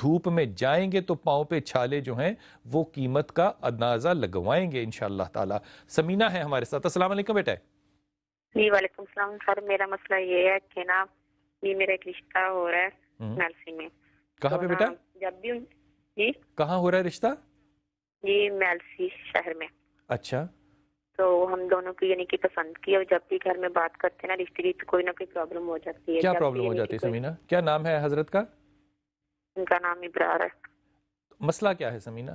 دھوپ میں جائیں گے تو پاؤں پہ چھالے جو ہیں وہ قیمت کا اندازہ لگوائیں گے انشاءاللہ تعالی. سمینہ ہے ہمارے ساتھ. السلام علیکم بیٹا. جی وعلیکم السلام سر. میرا مسئلہ یہ ہے کہ نا یہ میرا ایک رشتہ ہو رہا ہے میلسی میں. کہاں پہ بیٹا؟ جب بھی جی کہاں ہو رہا ہے رشتہ؟ جی میلسی شہر میں. اچھا. تو ہم دونوں کی یعنی کہ پسند کی, اور جب بھی گھر میں بات کرتے ہیں نا رشتے کی تو کوئی نہ کوئی پرابلم ہو جاتی ہے. کیا پرابلم ہو جاتی ہے سمینہ؟ کیا نام ہے حضرت کا؟ ان کا نام ابرار ہے. مسئلہ کیا ہے سمینہ؟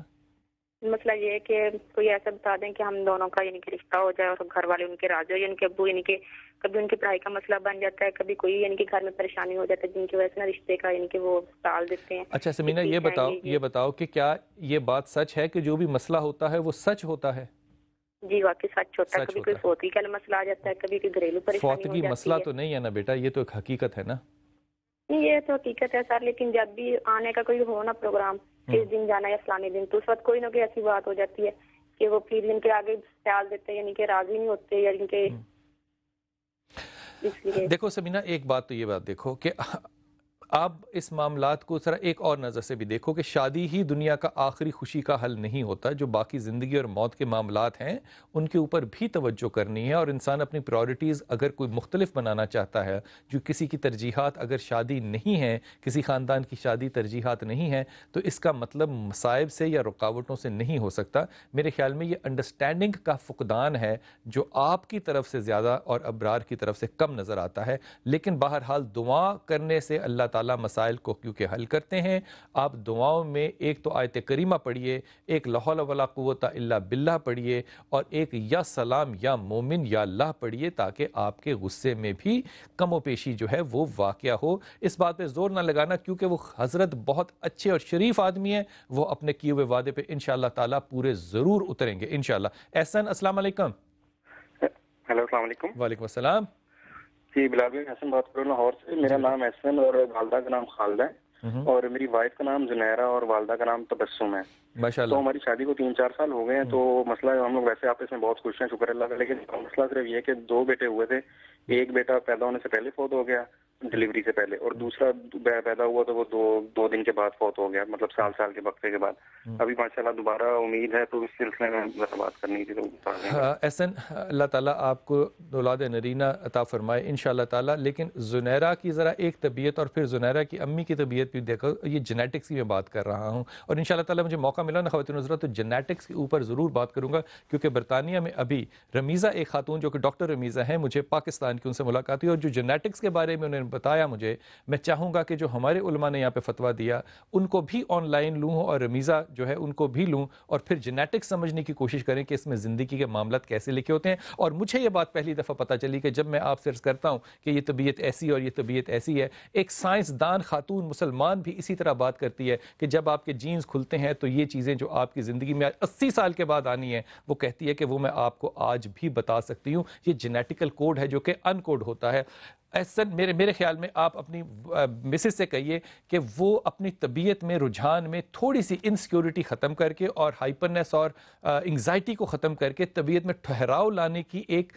مسئلہ یہ ہے کہ کوئی ایسا بتا دیں کہ ہم دونوں کا یعنی کہ رشتہ ہو جائے اور گھر والے ان کے راضی ہو. یعنی کہ ابو یعنی کہ کبھی ان کی پڑھائی کا مسئلہ بن جاتا ہے, کبھی کوئی یعنی کہ گھر میں پریشانی ہو جاتا ہے جن کی وجہ سے نا رشتے کا یعنی کہ وہ ٹال دیتے ہیں. اچھا سمینہ یہ بتاؤ کہ کیا یہ بات سچ ہے کہ جو بھی مسئلہ ہوتا ہے وہ سچ ہوتا ہے؟ جی واقعی سچ ہوتا ہے. کبھی کوئی فوتگی کا مسئلہ آ جاتا ہے, کبھی کوئی گھریلو پریشانی ہو جاتی ہے. فوتگی مسئلہ تو نہیں ہے نا بیٹا, یہ تو ایک حقیقت ہے نا. نہیں یہ تو حقیقت ہے سر, لیکن جب بھی آنے کا کوئی ہو نا پروگرام, کس دن جانا ہے یا فلانے دن, تو اس وقت کوئی نہ کوئی ایسی بات ہو جاتی ہے کہ وہ پھر ان کے آگے خیال دیتے ہیں یعنی کہ راضی نہیں ہوتے, یعنی کہ اس لیے. دیکھو سمینہ ایک بات تو یہ بات دیکھو کہ آپ اس معاملات کو ذرا ایک اور نظر سے بھی دیکھو کہ شادی ہی دنیا کا آخری خوشی کا حل نہیں ہوتا. جو باقی زندگی اور موت کے معاملات ہیں ان کے اوپر بھی توجہ کرنی ہے, اور انسان اپنی پرائورٹیز اگر کوئی مختلف بنانا چاہتا ہے, جو کسی کی ترجیحات اگر شادی نہیں ہے, کسی خاندان کی شادی ترجیحات نہیں ہے, تو اس کا مطلب مصائب سے یا رکاوٹوں سے نہیں ہو سکتا. میرے خیال میں یہ انڈرسٹینڈنگ کا فقدان ہے جو آپ کی طرف سے زیادہ اور ابرار کی طرف سے کم نظر آتا ہے. لیکن بہرحال دعا کرنے سے اللہ تعالیٰ مسائل کو کیونکہ حل کرتے ہیں. آپ دعاؤں میں ایک تو آیت کریمہ پڑھیے, ایک لا حول ولا قوت الا باللہ پڑھیے, اور ایک یا سلام یا مومن یا اللہ پڑھیے, تاکہ آپ کے غصے میں بھی کم و پیشی جو ہے وہ واقعہ ہو. اس بات پہ زور نہ لگانا کیونکہ وہ حضرت بہت اچھے اور شریف آدمی ہیں, وہ اپنے کیے ہوئے وعدے پہ انشاءاللہ تعالیٰ پورے ضرور اتریں گے انشاءاللہ. احسن السلام علیکم. ہیلو السلام علیکم. وعلیکم السلام. جی بلال بھائی حسن بات کر رہا ہوں لاہور سے. میرا نام احسن اور والدہ کا نام خالدہ ہے, اور میری وائف کا نام زنیرہ اور والدہ کا نام تبسم ہے. تو ہماری شادی کو 3-4 سال ہو گئے ہیں. تو مسئلہ ہم لوگ ویسے آپس میں بہت خوش ہیں, شکر اللہ کا, لیکن مسئلہ صرف یہ کہ 2 بیٹے ہوئے تھے. ایک بیٹا پیدا ہونے سے پہلے فوت ہو گیا ڈلیوری سے پہلے, اور دوسرا پیدا ہوا تو وہ 2 دن کے بعد فوت ہو گیا, مطلب سال کے وقفے کے بعد. ابھی ماشاءاللہ دوبارہ امید ہے, تو اس سلسلے میں بات کرنی تھی. احسن, اللہ تعالیٰ آپ کو اولاد نرینہ عطا فرمائے انشاءاللہ تعالیٰ. لیکن زنیرہ کی ذرا ایک طبیعت اور پھر زنیرہ کی امی کی طبیعت بھی دیکھو. یہ جینیٹکس کی میں بات کر رہا ہوں, اور انشاءاللہ تعالیٰ مجھے موقع ملا نا خواتین حضرات تو جینیٹکس کے اوپر ضرور بات کروں گا, کیونکہ برطانیہ میں ابھی رمیزہ ایک خاتون جو کہ ڈاکٹر رمیزہ ہیں, مجھے پاکستان کی ان سے ملاقات ہوئی, اور جو جینیٹکس کے بارے میں انہوں نے بتایا مجھے, میں چاہوں گا کہ جو ہمارے علماء نے یہاں پہ فتویٰ دیا ان کو بھی آن لائن لوں, اور رمیزہ جو ہے ان کو بھی لوں, اور پھر جینیٹکس سمجھنے کی کوشش کریں کہ اس میں زندگی کے معاملات کیسے لکھے ہوتے ہیں. اور مجھے یہ بات پہلی دفعہ پتہ چلی کہ جب میں آپ سے عرض کرتا ہوں کہ یہ طبیعت ایسی اور یہ طبیعت ایسی ہے, ایک سائنسدان خاتون مسلمان بھی اسی طرح بات کرتی ہے کہ جب آپ کے جینز کھلتے ہیں تو یہ چیزیں جو آپ کی زندگی میں 80 سال کے بعد آنی ہیں, وہ کہتی ہے کہ وہ میں آپ کو آج بھی بتا سکتی ہوں. یہ جینیٹیکل کوڈ ہے جو کہ ان کوڈ ہوتا ہے. ایسا میرے خیال میں آپ اپنی مسز سے کہیے کہ وہ اپنی طبیعت میں رجحان میں تھوڑی سی انسیکیورٹی ختم کر کے اور ہائپرنیس اور انگزائٹی کو ختم کر کے طبیعت میں ٹھہراؤ لانے کی ایک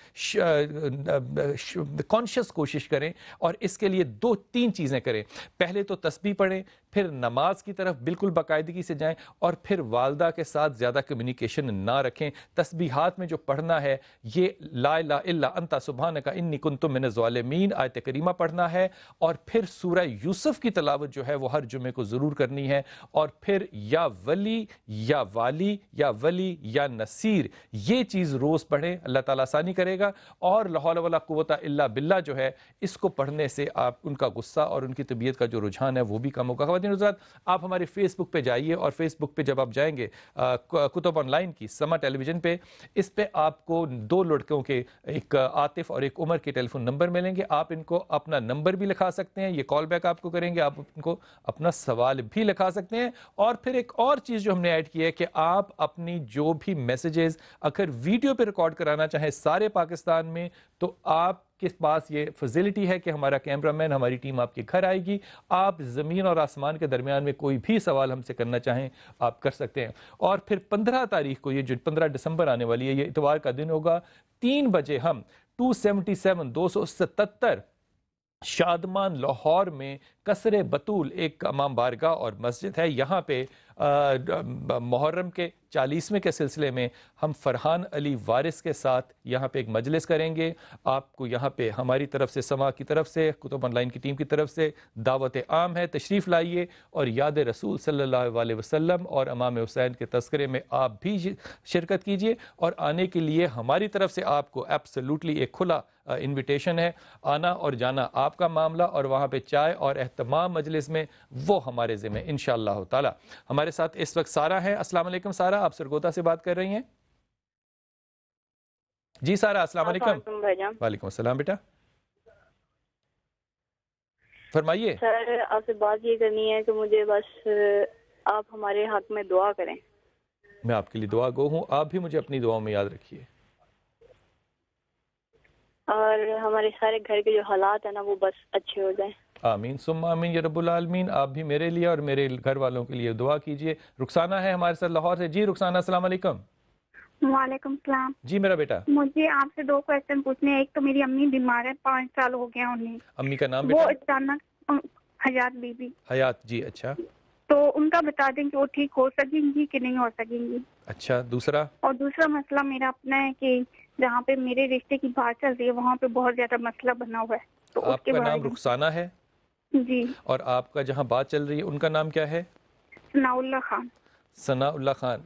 کانشیس کوشش کریں, اور اس کے لیے 2-3 چیزیں کریں. پہلے تو تسبیح پڑھیں, پھر نماز کی طرف بالکل باقاعدگی سے جائیں, اور پھر والدہ کے ساتھ زیادہ کمیونیکیشن نہ رکھیں. تسبیحات میں جو پڑھنا ہے یہ لا الہ الا انت سبحانک انی کنت من الظالمین آیت کریمہ پڑھنا ہے, اور پھر سورہ یوسف کی تلاوت جو ہے وہ ہر جمعے کو ضرور کرنی ہے, اور پھر یا ولی یا والی یا ولی یا نصیر یہ چیز روز پڑھیں, اللہ تعالیٰ آسانی کرے گا. اور لا حول ولا قوت الا باللہ جو ہے اس کو پڑھنے سے آپ ان کا غصہ اور ان کی طبیعت کا جو رجحان ہے وہ بھی کم ہوگا. خواتین حضرات, آپ ہمارے فیس بک پہ جائیے, اور فیس بک پہ جب آپ جائیں گے کتب آن لائن کی سما ٹیلی ویژن پہ, اس پہ آپ کو 2 لڑکوں کے, ایک عاطف اور ایک عمر کے ٹیلی فون نمبر ملیں گے. آپ ان کو اپنا نمبر بھی لکھا سکتے ہیں, یہ کال بیک آپ کو کریں گے, آپ ان کو اپنا سوال بھی لکھا سکتے ہیں. اور پھر ایک اور چیز جو ہم نے ایڈ کی ہے کہ آپ اپنی جو بھی میسیجز اگر ویڈیو پہ ریکارڈ کرانا چاہیں سارے پاکستان میں, تو آپ کے پاس یہ فیسلٹی ہے کہ ہمارا کیمرہ مین, ہماری ٹیم آپ کے گھر آئے گی. آپ زمین اور آسمان کے درمیان میں کوئی بھی سوال ہم سے کرنا چاہیں آپ کر سکتے ہیں. اور پھر 15 تاریخ کو, یہ جو 15 دسمبر آنے والی ہے, یہ اتوار کا دن ہوگا, 3 بجے ہم 277 شادمان لاہور میں قصر بطول ایک امام بارگاہ اور مسجد ہے، یہاں پہ محرم کے 40ویں کے سلسلے میں ہم فرحان علی وارث کے ساتھ یہاں پہ ایک مجلس کریں گے. آپ کو یہاں پہ ہماری طرف سے، سما کی طرف سے، کتب آن لائن کی ٹیم کی طرف سے دعوت عام ہے، تشریف لائیے اور یاد رسول صلی اللہ علیہ وسلم اور امام حسین کے تذکرے میں آپ بھی شرکت کیجئے. اور آنے کے لیے ہماری طرف سے آپ کو ایبسلیوٹلی ایک کھلا انویٹیشن ہے، آنا اور جانا آپ کا معاملہ، اور وہاں پہ چائے اور اہتمام مجلس میں وہ ہمارے ذمہ انشاءاللہ تعالی. ہمارے ساتھ اس وقت سارہ ہیں. السلام علیکم سارہ، آپ سرگودا سے بات کر رہی ہیں؟ جی سارہ السلام علیکم. وعلیکم السلام بیٹا، فرمائیے. سر آپ سے بات یہ کرنی ہے کہ مجھے بس آپ ہمارے حق میں دعا کریں. میں آپ کے لیے دعا گو ہوں، آپ بھی مجھے اپنی دعاؤں میں یاد رکھیے. اور ہمارے سارے گھر کے جو حالات ہیں نا وہ بس اچھے ہو جائیں. آمین ثم آمین یا رب العالمین. آپ بھی میرے لیے اور میرے گھر والوں کے لیے دعا کیجئے. رخسانہ ہے ہمارے ساتھ لاہور سے. جی رخسانہ السلام علیکم. وعلیکم السلام. جی میرا بیٹا، مجھے آپ سے 2 کویسچن پوچھنے ہیں. ایک تو میری امی بیمار ہے، 5 سال ہو گیا انہیں. امی کا نام وہ بیٹا؟ اچانک حیات بی بی. حیات جی، اچھا. تو ان کا بتا دیں کہ وہ ٹھیک ہو سکیں گی کہ نہیں ہو سکیں گی. اچھا، دوسرا؟ اور دوسرا مسئلہ میرا اپنا ہے کہ جہاں پہ میرے رشتے کی بات چل رہی ہے وہاں پہ بہت زیادہ مسئلہ بنا ہوا ہے. تو آپ کا نام رخسانہ ہے؟ جی. اور آپ کا جہاں بات چل رہی ہے ان کا نام کیا ہے؟ ثناء اللہ خان. ثناء اللہ خان.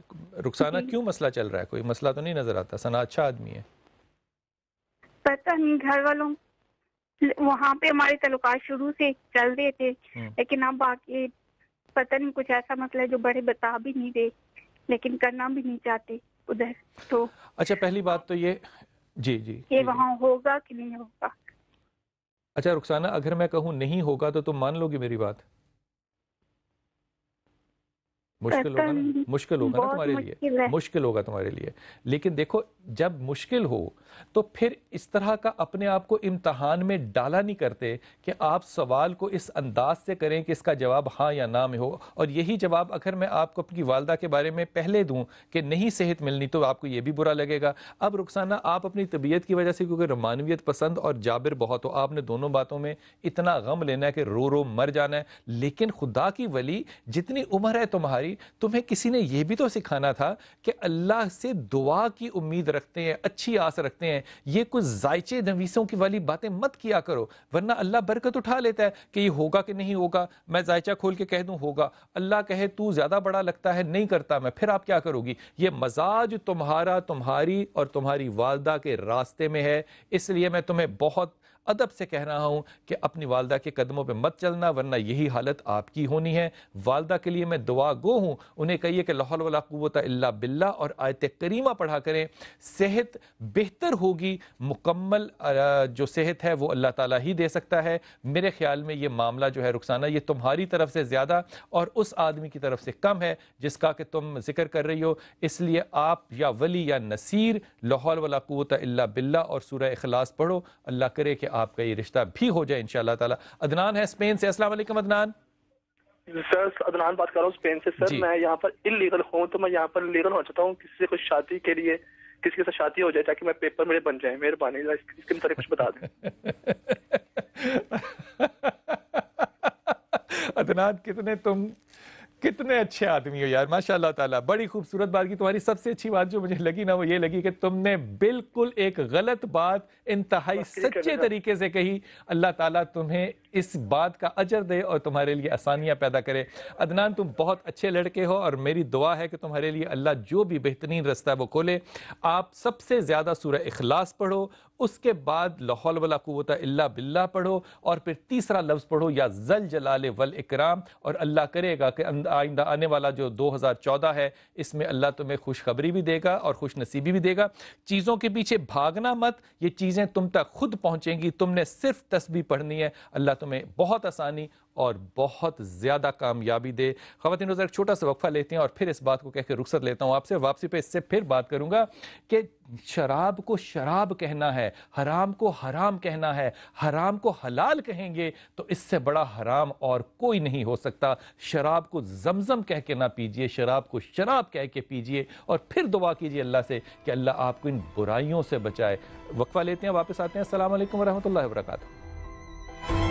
رخسانہ کیوں مسئلہ چل رہا ہے؟ کوئی مسئلہ تو نہیں نظر آتا. ثناء اچھا آدمی ہے. پتہ نہیں، گھر والوں وہاں پہ ہمارے تعلقات شروع سے چل رہے تھے، لیکن اب آگے پتہ نہیں کچھ ایسا مسئلہ ہے جو بڑے بتا بھی نہیں دے لیکن کرنا بھی نہیں چاہتے ادھر. تو اچھا پہلی بات تو یہ جی یہ وہاں ہوگا کہ نہیں ہوگا. اچھا رخسانہ، اگر میں کہوں نہیں ہوگا تو تم مان لو گی میری بات؟ مشکل ہوگا نا، مشکل ہوگا نا تمہارے لیے، مشکل ہوگا تمہارے لیے. لیکن دیکھو جب مشکل ہو تو پھر اس طرح کا اپنے آپ کو امتحان میں ڈالا نہیں کرتے کہ آپ سوال کو اس انداز سے کریں کہ اس کا جواب ہاں یا نہ میں ہو. اور یہی جواب اگر میں آپ کو اپنی والدہ کے بارے میں پہلے دوں کہ نہیں صحت ملنی تو آپ کو یہ بھی برا لگے گا. اب رخسانہ آپ اپنی طبیعت کی وجہ سے کیونکہ رومانویت پسند اور جابر بہت ہو، آپ نے دونوں باتوں میں اتنا غم لینا ہے کہ رو رو مر جانا ہے. لیکن خدا کی ولی جتنی عمر ہے تمہاری، تمہیں کسی نے یہ بھی تو سکھانا تھا کہ اللہ سے دعا کی امید رکھتے ہیں، اچھی آس رکھتے ہیں. یہ کچھ ذائچے نویسوں کی والی باتیں مت کیا کرو، ورنہ اللہ برکت اٹھا لیتا ہے کہ یہ ہوگا کہ نہیں ہوگا. میں ذائچہ کھول کے کہہ دوں ہوگا، اللہ کہے تو زیادہ بڑا لگتا ہے نہیں کرتا میں، پھر آپ کیا کرو گی؟ یہ مزاج تمہارا تمہاری اور تمہاری والدہ کے راستے میں ہے. اس لیے میں تمہیں بہت ادب سے کہہ رہا ہوں کہ اپنی والدہ کے قدموں پہ مت چلنا، ورنہ یہی حالت آپ کی ہونی ہے. والدہ کے لیے میں دعا گو ہوں. انہیں کہیے کہ لا حول ولا قوت الا باللہ اور آیت کریمہ پڑھا کریں. صحت بہتر ہوگی. مکمل جو صحت ہے وہ اللہ تعالیٰ ہی دے سکتا ہے. میرے خیال میں یہ معاملہ جو ہے رخسانہ یہ تمہاری طرف سے زیادہ اور اس آدمی کی طرف سے کم ہے جس کا کہ تم ذکر کر رہی ہو. اس لیے آپ یا ولی یا نصیر لا حول ولا قوت الا باللہ اور سورہ اخلاص پڑھو. اللہ کرے کہ آپ کا یہ رشتہ بھی ہو جائے انشاءاللہ تعالی. عدنان ہے اسپین سے. السلام علیکم عدنان. سر عدنان بات کر رہا ہوں اسپین سے. سر میں یہاں پر انلیگل ہوں تو میں یہاں پر لیگل ہونا چاہتا ہوں. کسی سے کچھ شادی کے لیے کسی کے ساتھ شادی ہو جائے تاکہ میں پیپر میرے بن جائیں. مہربانی اس کے متعلق کچھ بتا دیں. عدنان کتنے اچھے آدمی ہو یار، ماشاءاللہ تعالیٰ. بڑی خوبصورت بات کی. تمہاری سب سے اچھی بات جو مجھے لگی نا وہ یہ لگی کہ تم نے بالکل ایک غلط بات انتہائی سچے طریقے سے کہی. اللہ تعالیٰ تمہیں اس بات کا اجر دے اور تمہارے لیے آسانیاں پیدا کرے. عدنان تم بہت اچھے لڑکے ہو اور میری دعا ہے کہ تمہارے لیے اللہ جو بھی بہترین رستہ ہے وہ کھولے. آپ سب سے زیادہ سورہ اخلاص پڑھو، اس کے بعد لا حول ولا قوت الا باللہ پڑھو اور پھر تیسرا لفظ پڑھو یا ذل جلال والاکرام. اور اللہ کرے گا کہ آئندہ آنے والا جو 2014 ہے اس میں اللہ تمہیں خوشخبری بھی دے گا اور خوش نصیبی بھی دے گا. چیزوں کے پیچھے بھاگنا مت، یہ چیزیں تم تک خود پہنچیں گی. تم نے صرف تسبیح پڑھنی ہے. اللہ تمہیں بہت آسانی اور بہت زیادہ کامیابی دے. خواتین روزہ ایک چھوٹا سا وقفہ لیتے ہیں اور پھر اس بات کو کہہ کے رخصت لیتا ہوں آپ سے. واپسی پہ اس سے پھر بات کروں گا کہ شراب کو شراب کہنا ہے، حرام کو حرام کہنا ہے. حرام کو حلال کہیں گے تو اس سے بڑا حرام اور کوئی نہیں ہو سکتا. شراب کو زمزم کہہ کے نہ پیجئے، شراب کو شراب کہہ کے پیجئے اور پھر دعا کیجئے اللہ سے کہ اللہ آپ کو ان برائیوں سے بچائے. وقفہ لیتے ہیں، واپس آتے ہیں. السلام علیکم ورحمۃ اللہ وبرکاتہ.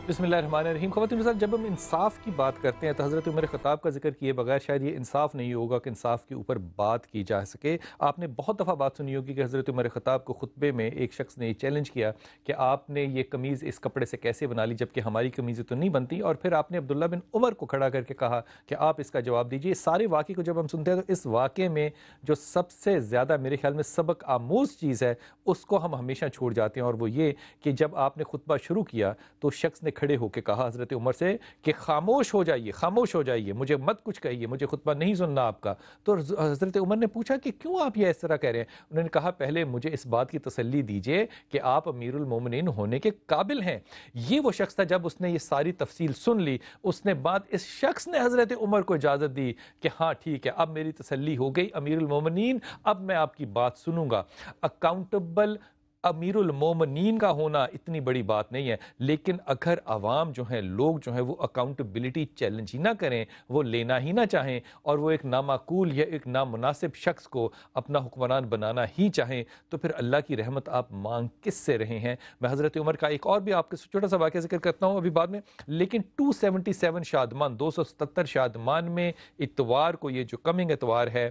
بسم اللہ الرحمن الرحیم. خواتین و حضرات، جب ہم انصاف کی بات کرتے ہیں تو حضرت عمر خطاب کا ذکر کیے بغیر شاید یہ انصاف نہیں ہوگا کہ انصاف کے اوپر بات کی جا سکے. آپ نے بہت دفعہ بات سنی ہوگی کہ حضرت عمر خطاب کو خطبے میں ایک شخص نے یہ چیلنج کیا کہ آپ نے یہ قمیض اس کپڑے سے کیسے بنا لی جبکہ ہماری قمیضیں تو نہیں بنتی، اور پھر آپ نے عبداللہ بن عمر کو کھڑا کر کے کہا کہ آپ اس کا جواب دیجئے. سارے واقعے کو جب ہم سنتے ہیں تو اس واقعے میں جو سب سے زیادہ میرے خیال میں سبق آموز چیز ہے اس کو ہم ہمیشہ چھوڑ جاتے ہیں، اور وہ یہ کہ جب آپ نے خطبہ شروع کیا تو شخص نے کھڑے ہو کے کہا حضرت عمر سے کہ خاموش ہو جائیے، خاموش ہو جائیے، مجھے مت کچھ کہیے، مجھے خطبہ نہیں سننا آپ کا. تو حضرت عمر نے پوچھا کہ کیوں آپ یہ اس طرح کہہ رہے ہیں؟ انہوں نے کہا پہلے مجھے اس بات کی تسلی دیجئے کہ آپ امیر المومنین ہونے کے قابل ہیں. یہ وہ شخص تھا جب اس نے یہ ساری تفصیل سن لی، اس نے بعد اس شخص نے حضرت عمر کو اجازت دی کہ ہاں ٹھیک ہے، اب میری تسلی ہو گئی امیر المومنین، اب میں آپ کی بات سنوں گا. اکاؤنٹیبل امیر المومنین کا ہونا اتنی بڑی بات نہیں ہے، لیکن اگر عوام جو ہیں، لوگ جو ہیں، وہ اکاؤنٹیبلٹی چیلنج ہی نہ کریں، وہ لینا ہی نہ چاہیں، اور وہ ایک نامعقول یا ایک نامناسب شخص کو اپنا حکمران بنانا ہی چاہیں، تو پھر اللہ کی رحمت آپ مانگ کس سے رہے ہیں؟ میں حضرت عمر کا ایک اور بھی آپ کے چھوٹا سا واقعہ ذکر کرتا ہوں ابھی بعد میں، لیکن 277 شادمان 277 شادمان میں اتوار کو، یہ جو کمنگ اتوار ہے،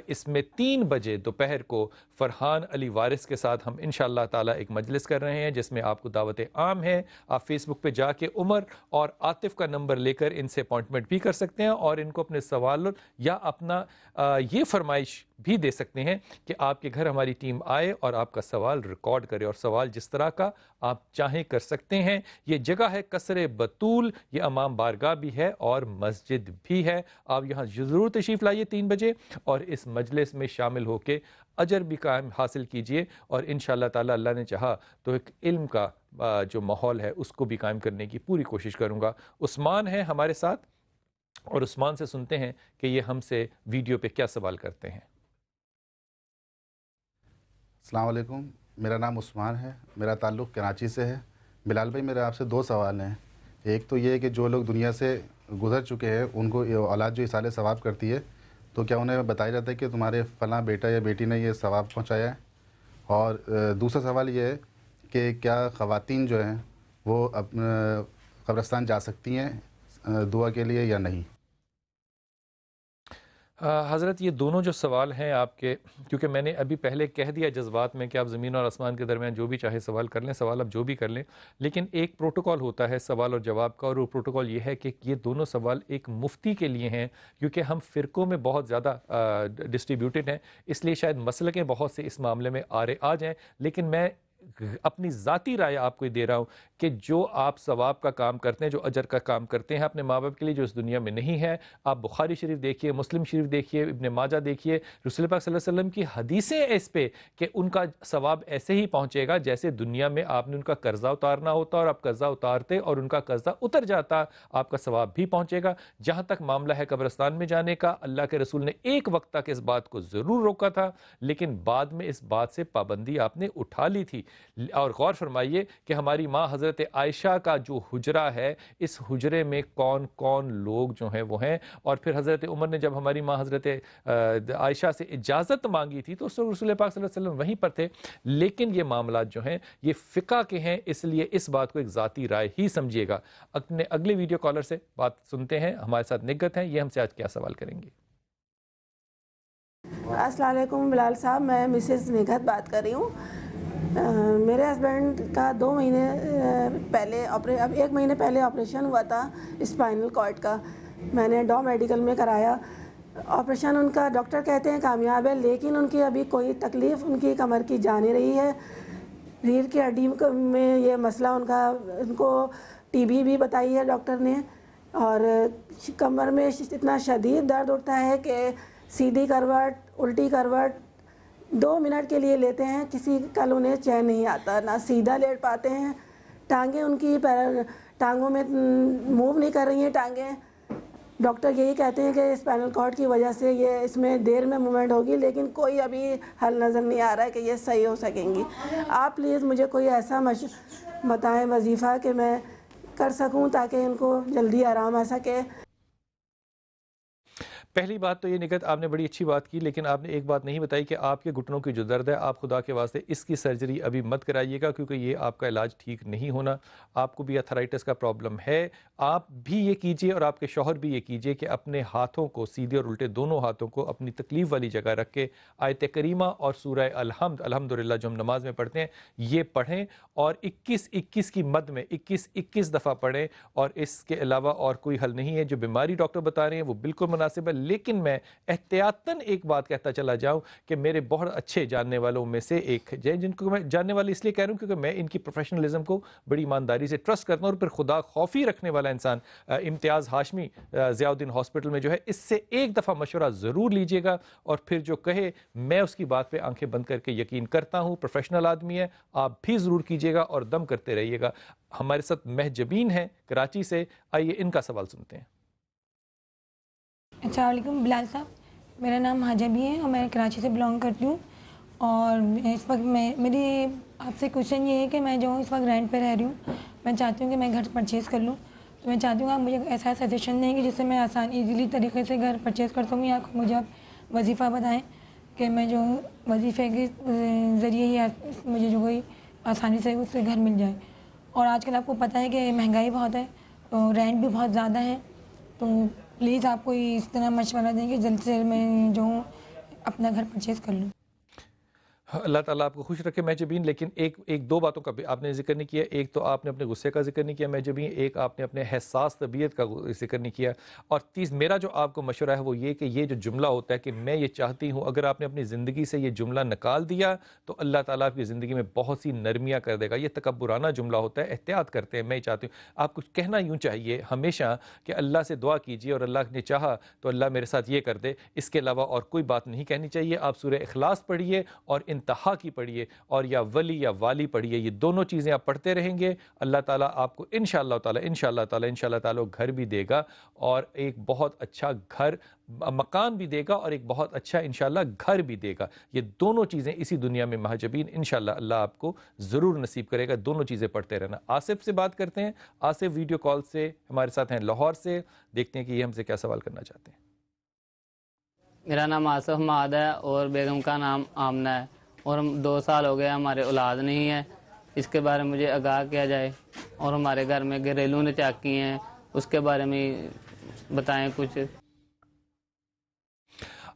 اس میں 3 بجے دوپہر کو فرحان علی وارث کے ساتھ ہم انشاءاللہ تعالی ایک مجلس کر رہے ہیں جس میں آپ کو دعوت عام ہے. آپ فیس بک پہ جا کے عمر اور عاطف کا نمبر لے کر ان سے اپوائنٹمنٹ بھی کر سکتے ہیں، اور ان کو اپنے سوال یا اپنا یہ فرمائش بھی دے سکتے ہیں کہ آپ کے گھر ہماری ٹیم آئے اور آپ کا سوال ریکارڈ کرے، اور سوال جس طرح کا آپ چاہیں کر سکتے ہیں. یہ جگہ ہے قصر بطول، یہ امام بارگاہ بھی ہے اور مسجد بھی ہے. آپ یہاں ضرور تشریف لائیے 3 بجے اور اس مجلس میں شامل ہو کے اجر بھی قائم حاصل کیجئے، اور انشاءاللہ تعالی اللہ نے چاہا تو ایک علم کا جو ماحول ہے اس کو بھی قائم کرنے کی پوری کوشش کروں گا. عثمان ہے ہمارے ساتھ، اور عثمان سے سنتے ہیں کہ یہ ہم سے ویڈیو پہ کیا سوال کرتے ہیں. السلام علیکم، میرا نام عثمان ہے، میرا تعلق کراچی سے ہے. بلال بھائی، میرے آپ سے 2 سوال ہیں. ایک تو یہ ہے کہ جو لوگ دنیا سے گزر چکے ہیں ان کو اولاد جو اصال ثواب کرتی ہے، تو کیا انہیں بتایا جاتا ہے کہ تمہارے فلاں بیٹا یا بیٹی نے یہ ثواب پہنچایا ہے؟ اور دوسرا سوال یہ ہے کہ کیا خواتین جو ہیں وہ قبرستان جا سکتی ہیں دعا کے لیے یا نہیں؟ حضرت یہ دونوں جو سوال ہیں آپ کے، کیونکہ میں نے ابھی پہلے کہہ دیا جذبات میں کہ آپ زمین اور آسمان کے درمیان جو بھی چاہے سوال کر لیں، سوال آپ جو بھی کر لیں، لیکن ایک پروٹوکول ہوتا ہے سوال اور جواب کا، اور وہ پروٹوکول یہ ہے کہ یہ دونوں سوال ایک مفتی کے لیے ہیں، کیونکہ ہم فرقوں میں بہت زیادہ ڈسٹریبیوٹڈ ہیں، اس لیے شاید مسلکیں بہت سے اس معاملے میں آ جائیں. لیکن میں اپنی ذاتی رائے آپ کو دے رہا ہوں کہ جو آپ ثواب کا کام کرتے ہیں، جو اجر کا کام کرتے ہیں اپنے ماں باپ کے لیے جو اس دنیا میں نہیں ہے، آپ بخاری شریف دیکھیے، مسلم شریف دیکھیے، ابن ماجہ دیکھیے، رسول پاک صلی اللہ علیہ وسلم کی حدیثیں اس پہ کہ ان کا ثواب ایسے ہی پہنچے گا جیسے دنیا میں آپ نے ان کا قرضہ اتارنا ہوتا، اور آپ قرضہ اتارتے اور ان کا قرضہ اتر جاتا، آپ کا ثواب بھی پہنچے گا. جہاں تک معاملہ ہے قبرستان میں جانے کا، اللہ کے رسول نے ایک وقت تک اس بات کو ضرور روکا تھا، لیکن بعد میں اس بات سے پابندی آپ نے اٹھا لی تھی. اور غور فرمائیے کہ ہماری ماں حضرت عائشہ کا جو حجرہ ہے، اس حجرے میں کون کون لوگ جو ہیں وہ ہیں. اور پھر حضرت عمر نے جب ہماری ماں حضرت عائشہ سے اجازت مانگی تھی تو رسول پاک صلی اللہ علیہ وسلم وہیں پر تھے. لیکن یہ معاملات جو ہیں یہ فقہ کے ہیں، اس لیے اس بات کو ایک ذاتی رائے ہی سمجھیے گا. اپنے اگلے ویڈیو کالر سے بات سنتے ہیں، ہمارے ساتھ نگت ہیں، یہ ہم سے آج کیا سوال کریں گے. السلام علیکم بلال صاحب، میں مسز نگت بات کر رہی ہوں. میرے ہسبینڈ کا 2 مہینے پہلے اب 1 مہینے پہلے آپریشن ہوا تھا اسپائنل کارڈ کا. میں نے ڈو میڈیکل میں کرایا. آپریشن ان کا ڈاکٹر کہتے ہیں کامیاب ہے، لیکن ان کی ابھی کوئی تکلیف ان کی کمر کی جا نہیں رہی ہے. ریڑھ کی ہڈی میں یہ مسئلہ ان کو ٹی بی بھی بتائی ہے ڈاکٹر نے، اور کمر میں اتنا شدید درد اٹھتا ہے کہ سیدھی کروٹ الٹی کروٹ 2 منٹ کے لیے لیتے ہیں، کسی کل انہیں چین نہیں آتا، نہ سیدھا لیٹ پاتے ہیں. ٹانگیں ان کی ٹانگوں میں موو نہیں کر رہی ہیں ٹانگیں. ڈاکٹر یہی کہتے ہیں کہ اسپائنل کارڈ کی وجہ سے یہ اس میں دیر میں موومنٹ ہوگی، لیکن کوئی ابھی حل نظر نہیں آ رہا ہے کہ یہ صحیح ہو سکیں گی. آپ پلیز مجھے کوئی ایسا بتائیں وظیفہ کہ میں کر سکوں تاکہ ان کو جلدی آرام آ سکے. پہلی بات تو یہ نگہت آپ نے بڑی اچھی بات کی، لیکن آپ نے ایک بات نہیں بتائی کہ آپ کے گھٹنوں کی جو درد ہے آپ خدا کے واسطے اس کی سرجری ابھی مت کرائیے گا، کیونکہ یہ آپ کا علاج ٹھیک نہیں ہونا. آپ کو بھی ارتھرائٹس کا پرابلم ہے. آپ بھی یہ کیجئے اور آپ کے شوہر بھی یہ کیجئے کہ اپنے ہاتھوں کو سیدھے اور الٹے دونوں ہاتھوں کو اپنی تکلیف والی جگہ رکھ کے آیت کریمہ اور سورہ الحمدللہ جو ہم نماز میں پڑھتے ہیں یہ پڑھیں، اور 21 کی مد میں 21 دفعہ پڑھیں. اور اس کے علاوہ اور کوئی حل نہیں ہے. جو بیماری ڈاکٹر بتا رہے ہیں وہ بالکل مناسب ہے، لیکن میں احتیاطاً ایک بات کہتا چلا جاؤں کہ میرے بہت اچھے جاننے والوں میں سے ایک جن کو میں جاننے والے اس لیے کہہ رہا ہوں کیونکہ میں ان کی پروفیشنلزم کو بڑی ایمانداری سے ٹرسٹ کرتا ہوں، اور پھر خدا خوفی رکھنے والا انسان امتیاز ہاشمی ضیاء الدین ہاسپٹل میں جو ہے اس سے ایک دفعہ مشورہ ضرور لیجئے گا، اور پھر جو کہے میں اس کی بات پہ آنکھیں بند کر کے یقین کرتا ہوں. پروفیشنل آدمی ہے، آپ بھی ضرور کیجئے گا اور دم کرتے رہیے گا. ہمارے ساتھ مہجبین ہیں کراچی سے، آئیے ان کا سوال سنتے ہیں. السلام علیکم بلال صاحب، میرا نام حاجبی ہے اور میں کراچی سے بلانگ کرتی ہوں. اور اس وقت میری آپ سے کوشچن یہ ہے کہ میں جو اس وقت رینٹ پہ رہ رہی ہوں، میں چاہتی ہوں کہ میں گھر پرچیز کر لوں. تو میں چاہتی ہوں آپ مجھے ایسا سجیشن دیں کہ جس سے میں ایزیلی طریقے سے گھر پرچیز کر سکوں، یا مجھے آپ وظیفہ بتائیں کہ میں جو وظیفے کے ذریعے ہی مجھے جو کوئی آسانی سے اس سے گھر مل جائے. اور آج کل آپ کو پتہ ہے کہ مہنگائی بہت ہے، تو رینٹ بھی بہت زیادہ ہے. تو پلیز آپ کوئی اس طرح مشورہ دیں کہ جلد سے میں جو اپنا گھر پرچیز کر لوں. اللہ تعالیٰ آپ کو خوش رکھے مہجبین. لیکن ایک دو باتوں کا بھی آپ نے ذکر نہیں کیا. ایک تو آپ نے اپنے غصے کا ذکر نہیں کیا مہجبین، ایک آپ نے اپنے حساس طبیعت کا ذکر نہیں کیا. اور میرا جو آپ کو مشورہ ہے وہ یہ کہ یہ جو جملہ ہوتا ہے کہ میں یہ چاہتی ہوں، اگر آپ نے اپنی زندگی سے یہ جملہ نکال دیا تو اللہ تعالیٰ آپ کی زندگی میں بہت سی نرمیاں کر دے گا. یہ تکبرانہ جملہ ہوتا ہے، احتیاط کرتے ہیں. میں یہ چاہتی ہوں آپ کچھ کہنا یوں چاہیے ہمیشہ کہ اللہ سے دعا کیجیے اور اللہ نے چاہا تو اللہ میرے ساتھ یہ کر دے. اس کے علاوہ اور کوئی بات نہیں کہنی چاہیے. آپ سورہ اخلاص پڑھیے اور انتہا کی پڑھیے، اور یا ولی یا والی پڑھیے. یہ دونوں چیزیں آپ پڑھتے رہیں گے، اللہ تعالیٰ آپ کو انشاءاللہ تعالیٰ گھر بھی دے گا، اور ایک بہت اچھا گھر مکان بھی دے گا، اور ایک بہت اچھا انشاءاللہ گھر بھی دے گا. یہ دونوں چیزیں اسی دنیا میں مہجبین انشاءاللہ اللہ آپ کو ضرور نصیب کرے گا. دونوں چیزیں پڑھتے رہنا. آصف سے بات کرتے ہیں. آصف ویڈیو کال سے ہمارے ساتھ ہیں لاہور سے. دیکھتے ہیں کہ یہ ہم سے کیا سوال کرنا چاہتے ہیں. میرا نام آصف ماد ہے اور بیگم کا نام آمنہ ہے، اور ہم 2 سال ہو گئے ہمارے اولاد نہیں ہے. اس کے بارے میں مجھے آگاہ کیا جائے. اور ہمارے گھر میں گھریلو نچاک کی ہیں، اس کے بارے میں بتائیں کچھ.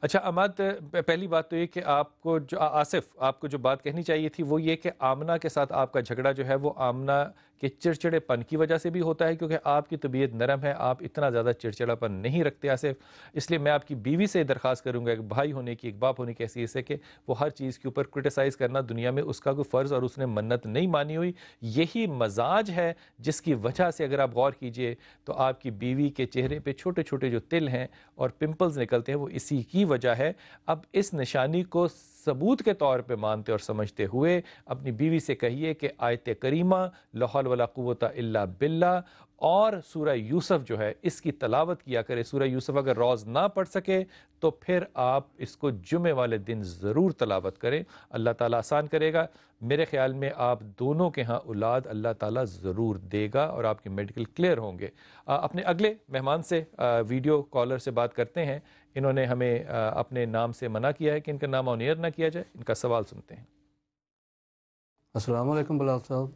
اچھا اماد، پہلی بات تو یہ کہ آپ کو جو آصف آپ کو جو بات کہنی چاہیے تھی وہ یہ کہ آمنہ کے ساتھ آپ کا جھگڑا جو ہے وہ آمنہ کے چڑچڑے پن کی وجہ سے بھی ہوتا ہے، کیونکہ آپ کی طبیعت نرم ہے، آپ اتنا زیادہ چڑچڑا پن نہیں رکھتے آصف. اس لیے میں آپ کی بیوی سے درخواست کروں گا، ایک بھائی ہونے کی، ایک باپ ہونے کی حیثیت سے، کہ وہ ہر چیز کے اوپر کرٹیسائز کرنا دنیا میں اس کا کوئی فرض اور اس نے منت نہیں مانی ہوئی. یہی مزاج ہے جس کی وجہ سے اگر آپ غور کیجئے تو آپ کی بیوی کے چہرے پہ چھوٹے چھوٹے جو تل ہیں اور پمپلز نکلتے ہیں وہ اسی کی وجہ ہے. اب اس نشانی کو ثبوت کے طور پہ مانتے اور سمجھتے ہوئے اپنی بیوی سے کہیے کہ آیت کریمہ لا حول ولا قوت الا باللہ اور سورہ یوسف جو ہے اس کی تلاوت کیا کرے. سورہ یوسف اگر روز نہ پڑھ سکے تو پھر آپ اس کو جمعے والے دن ضرور تلاوت کریں. اللہ تعالیٰ آسان کرے گا. میرے خیال میں آپ دونوں کے ہاں اولاد اللہ تعالیٰ ضرور دے گا اور آپ کے میڈیکل کلیئر ہوں گے. اپنے اگلے مہمان سے ویڈیو کالر سے بات کرتے ہیں. انہوں نے ہمیں اپنے نام سے منع کیا ہے کہ ان کا نام آن ایئر نہ کیا جائے. ان کا سوال سنتے ہیں. السلام علیکم بلال صاحب،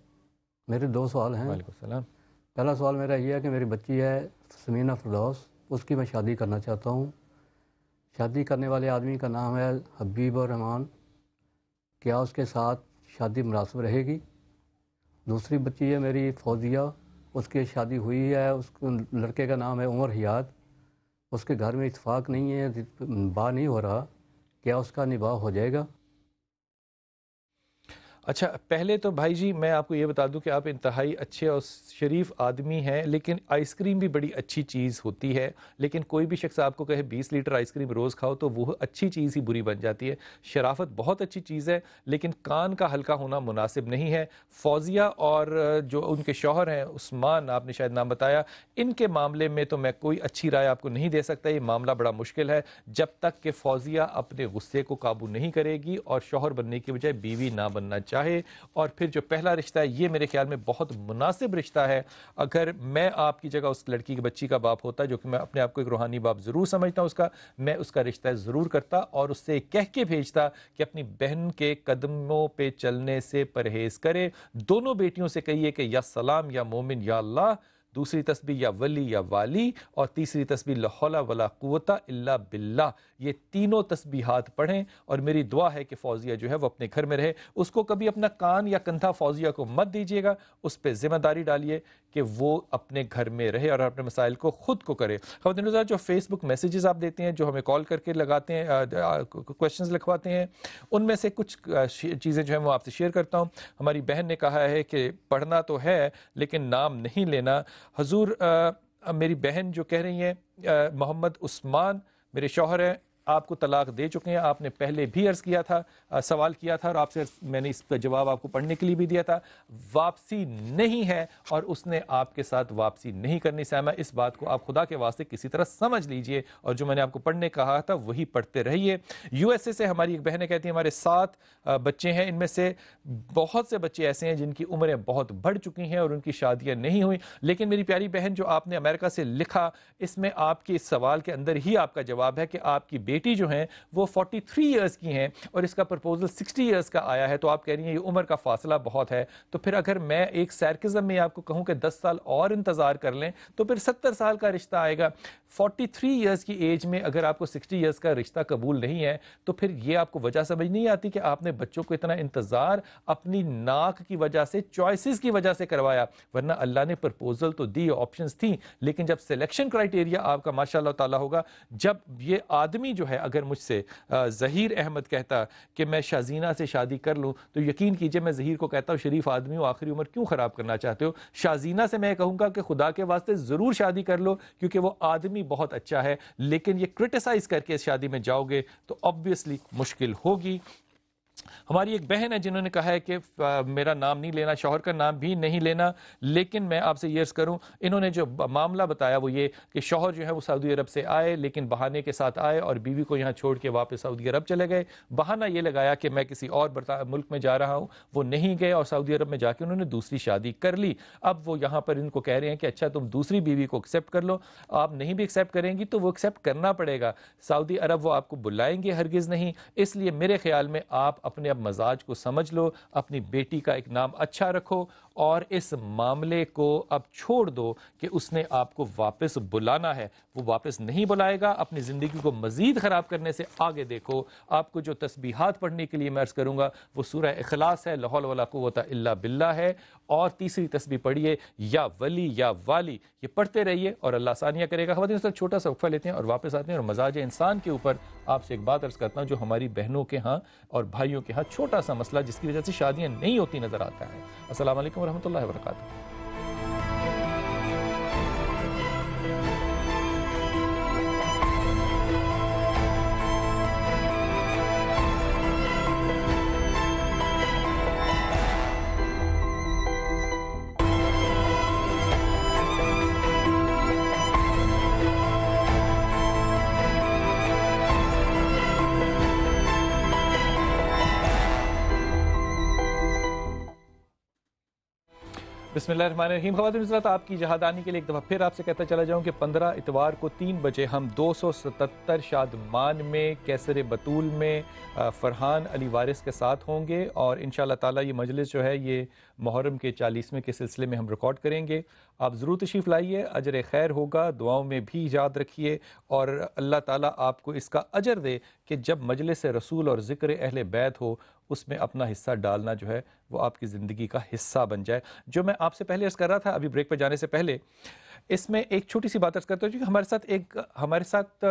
میرے 2 سوال ہیں. وعلیکم السلام. پہلا سوال میرا یہ ہے کہ میری بچی ہے سمینہ فردوس، اس کی میں شادی کرنا چاہتا ہوں. شادی کرنے والے آدمی کا نام ہے حبیب الرحمان. کیا اس کے ساتھ شادی مناسب رہے گی؟ دوسری بچی ہے میری فوزیہ، اس کی شادی ہوئی ہے، اس لڑکے کا نام ہے عمر حیات. اس کے گھر میں اتفاق نہیں ہے، نباہ نہیں ہو رہا. کیا اس کا نباہ ہو جائے گا؟ اچھا، پہلے تو بھائی جی میں آپ کو یہ بتا دوں کہ آپ انتہائی اچھے اور شریف آدمی ہیں، لیکن آئس کریم بھی بڑی اچھی چیز ہوتی ہے. لیکن کوئی بھی شخص آپ کو کہے 20 لیٹر آئس کریم روز کھاؤ تو وہ اچھی چیز ہی بری بن جاتی ہے. شرافت بہت اچھی چیز ہے لیکن کان کا ہلکا ہونا مناسب نہیں ہے. فوزیہ اور جو ان کے شوہر ہیں عثمان، آپ نے شاید نام بتایا، ان کے معاملے میں تو میں کوئی اچھی رائے آپ کو نہیں دے سکتا. یہ معاملہ بڑا مشکل ہے جب تک کہ فوزیہ اپنے غصے کو قابو نہیں کرے گی اور شوہر بننے کی بجائے بیوی نہ بننا چاہے. چاہے. اور پھر جو پہلا رشتہ ہے یہ میرے خیال میں بہت مناسب رشتہ ہے. اگر میں آپ کی جگہ اس لڑکی کی بچی کا باپ ہوتا, جو کہ میں اپنے آپ کو ایک روحانی باپ ضرور سمجھتا ہوں اس کا, میں اس کا رشتہ ضرور کرتا اور اس سے کہہ کے بھیجتا کہ اپنی بہن کے قدموں پہ چلنے سے پرہیز کرے. دونوں بیٹیوں سے کہیے کہ یا سلام یا مومن یا اللہ, دوسری تسبیح یا ولی یا والی, اور تیسری تسبیح لا حول ولا قوت الا باللہ. یہ تینوں تسبیحات پڑھیں اور میری دعا ہے کہ فوزیہ جو ہے وہ اپنے گھر میں رہے. اس کو کبھی اپنا کان یا کندھا فوزیہ کو مت دیجیے گا, اس پہ ذمہ داری ڈالیے کہ وہ اپنے گھر میں رہے اور اپنے مسائل کو خود کو کرے. خواتین حضرات, جو فیس بک میسیجز آپ دیتے ہیں, جو ہمیں کال کر کے لگاتے ہیں, کویشچنز لکھواتے ہیں, ان میں سے کچھ چیزیں جو ہیں وہ آپ سے شیئر کرتا ہوں. ہماری بہن نے کہا ہے کہ پڑھنا تو ہے لیکن نام نہیں لینا. حضور میری بہن جو کہہ رہی ہیں, محمد عثمان میرے شوہر ہیں, آپ کو طلاق دے چکے ہیں. آپ نے پہلے بھی عرض کیا تھا, سوال کیا تھا, اور آپ سے میں نے اس کا جواب آپ کو پڑھنے کے لیے بھی دیا تھا. واپسی نہیں ہے اور اس نے آپ کے ساتھ واپسی نہیں کرنی. سیما اس بات کو آپ خدا کے واسطے کسی طرح سمجھ لیجئے, اور جو میں نے آپ کو پڑھنے کہا تھا وہی پڑھتے رہیے. یو ایس اے سے ہماری ایک بہنیں کہتی ہیں ہمارے 7 بچے ہیں, ان میں سے بہت سے بچے ایسے ہیں جن کی عمریں بہت بڑھ چکی ہیں اور ان کی شادیاں نہیں ہوئی. لیکن میری پیاری بہن, جو آپ نے امریکہ سے لکھا, اس میں آپ کے اس سوال کے اندر ہی آپ کا جواب ہے کہ آپ کی بیٹی جو ہیں وہ 43 ایئرز کی ہیں اور اس کا پرپوزل 60 ایئرز کا آیا ہے. تو آپ کہہ رہی ہیں یہ عمر کا فاصلہ بہت ہے. تو پھر اگر میں ایک سیرکزم میں آپ کو کہوں کہ 10 سال اور انتظار کر لیں تو پھر 70 سال کا رشتہ آئے گا. 43 ایئرز کی ایج میں اگر آپ کو 60 ایئرز کا رشتہ قبول نہیں ہے تو پھر یہ آپ کو وجہ سمجھ نہیں آتی کہ آپ نے بچوں کو اتنا انتظار اپنی ناک کی وجہ سے, چوائسز کی وجہ سے کروایا. ورنہ اللہ نے پرپوزل تو دی, آپشنز تھیں, لیکن جب سلیکشن کرائیٹیریا آپ کا ماشاءاللہ تعالیٰ ہوگا, جب یہ آدمی جو ہے, اگر مجھ سے ظہیر احمد کہتا کہ میں شازینہ سے شادی کر لوں تو یقین کیجئے میں ظہیر کو کہتا ہوں شریف آدمی ہو, آخری عمر کیوں خراب کرنا چاہتے ہو. شازینہ سے میں کہوں گا کہ خدا کے واسطے ضرور شادی کر لو کیونکہ وہ آدمی بہت اچھا ہے, لیکن یہ کرٹیسائز کر کے اس شادی میں جاؤ گے تو obviously مشکل ہوگی. ہماری ایک بہن ہے جنہوں نے کہا ہے کہ میرا نام نہیں لینا, شوہر کا نام بھی نہیں لینا, لیکن میں آپ سے یہ عرض کروں, انہوں نے جو معاملہ بتایا وہ یہ کہ شوہر جو ہے وہ سعودی عرب سے آئے, لیکن بہانے کے ساتھ آئے اور بیوی کو یہاں چھوڑ کے واپس سعودی عرب چلے گئے. بہانہ یہ لگایا کہ میں کسی اور ملک میں جا رہا ہوں, وہ نہیں گئے اور سعودی عرب میں جا کے انہوں نے دوسری شادی کر لی. اب وہ یہاں پر ان کو کہہ رہے ہیں کہ اچھا تم دوسری بیوی کو ایکسیپٹ کر لو. آپ نہیں بھی ایکسیپٹ کریں گی تو وہ ایکسیپٹ کرنا پڑے گا. سعودی عرب وہ آپ کو بلائیں گے ہرگز نہیں. اس لیے میرے خیال میں آپ اپنے اب مزاج کو سمجھ لو, اپنی بیٹی کا ایک نام اچھا رکھو اور اس معاملے کو اب چھوڑ دو کہ اس نے آپ کو واپس بلانا ہے. وہ واپس نہیں بلائے گا. اپنی زندگی کو مزید خراب کرنے سے آگے دیکھو. آپ کو جو تسبیحات پڑھنے کے لیے میں عرض کروں گا وہ سورہ اخلاص ہے, لا حول ولا قوت الا باللہ ہے, اور تیسری تسبیح پڑھیے یا ولی یا والی. یہ پڑھتے رہیے اور اللہ آسانیاں کرے گا. خواتین سے چھوٹا سا وقفہ لیتے ہیں اور واپس آتے ہیں. اور مزاج انسان کے اوپر آپ سے ایک بات عرض کرتا ہوں جو ہماری بہنوں کے ہاں اور بھائیوں کے ہاں چھوٹا سا مسئلہ جس کی وجہ سے شادیاں نہیں ہوتی نظر آتا ہے. السلام علیکم ورحمۃ اللہ وبرکاتہ. بسم اللہ الرحمن الرحیم. خواتین حضرات, آپ کی جہادانی کے لیے ایک دفعہ پھر آپ سے کہتا چلا جاؤں کہ 15 اتوار کو 3 بجے ہم 277 شادمان میں کیسر بطول میں فرحان علی وارث کے ساتھ ہوں گے, اور انشاءاللہ تعالی یہ مجلس جو ہے یہ محرم کے 40ویں کے سلسلے میں ہم ریکارڈ کریں گے. آپ ضرور تشریف لائیے, اجر خیر ہوگا. دعاؤں میں بھی یاد رکھیے اور اللہ تعالیٰ آپ کو اس کا اجر دے کہ جب مجلس رسول اور ذکر اہل بیت ہو اس میں اپنا حصہ ڈالنا جو ہے وہ آپ کی زندگی کا حصہ بن جائے. جو میں آپ سے پہلے عرض کر رہا تھا ابھی بریک پہ جانے سے پہلے, اس میں ایک چھوٹی سی بات عرض کرتا ہوں کہ ہمارے ساتھ